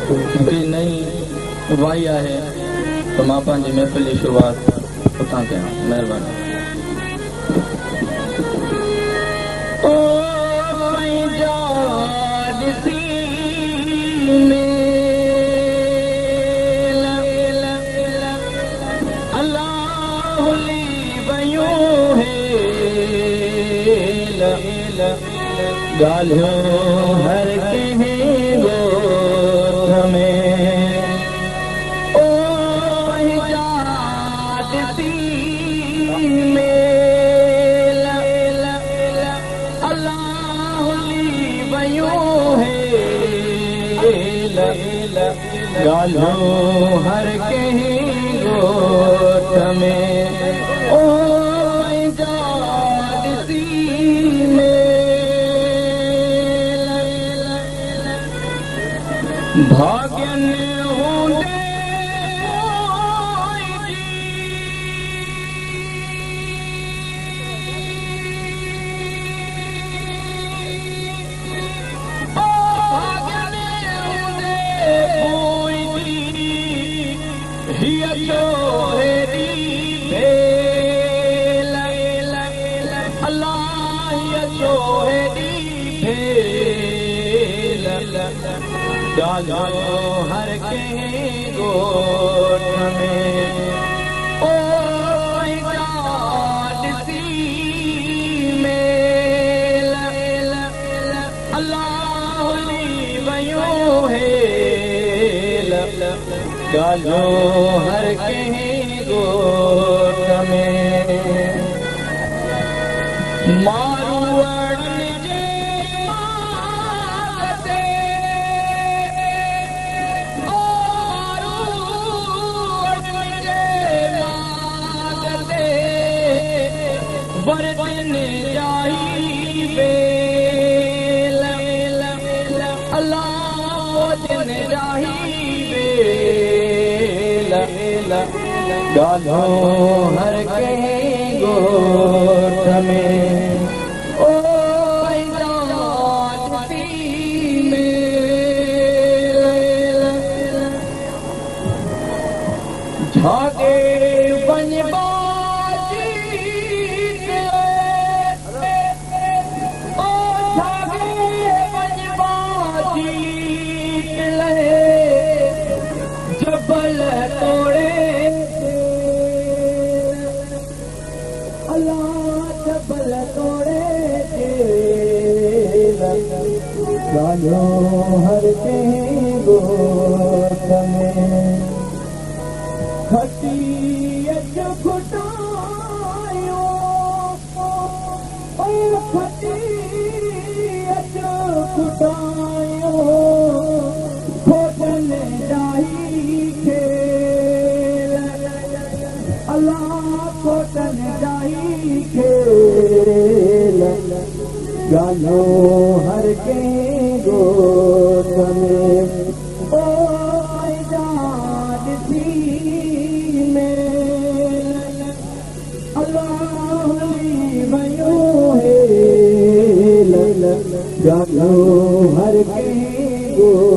हिकिड़ी नई वाई आहे त मां पंहिंजी महफ़िल जी शुरूआत उतां कयां। महिरबानी। ॻाल्हियूं हर कंहिं ॻोठ में ओ ॾिसी मेल अलाह हली वयूं हेल ॻाल्हियूं हर कंहिं ॻोठ में ओ ॾिसी भाग्यन हूंदे हिय चोरी भेल अलाह हिय चोरी भेल ॻाल्हियूं हर कंहिं ॻोठ में ओ ॾिसी मेल अलाह हली वयूं हेल ॻाल्हियूं हर कंहिं ॻोठ में वरदिन जाही बेल अल्लाह दिन जाही बेल ॻाल्हियूं हर कंहिं ॻोठ में ओ ॾिसी मेल झाके वञ जबल तोड़े अल्लाह जबल तोड़े ॻाल्हियूं हर कंहिं ॻोठ में खटी अच घुटायो खटी अच घुटायो ॻाल्हियूं हर कंहिं ॻोठ में ओ ॾिसी मेल अलाह हली वयूं हेल ॻाल्हियूं हर कंहिं ॻोठ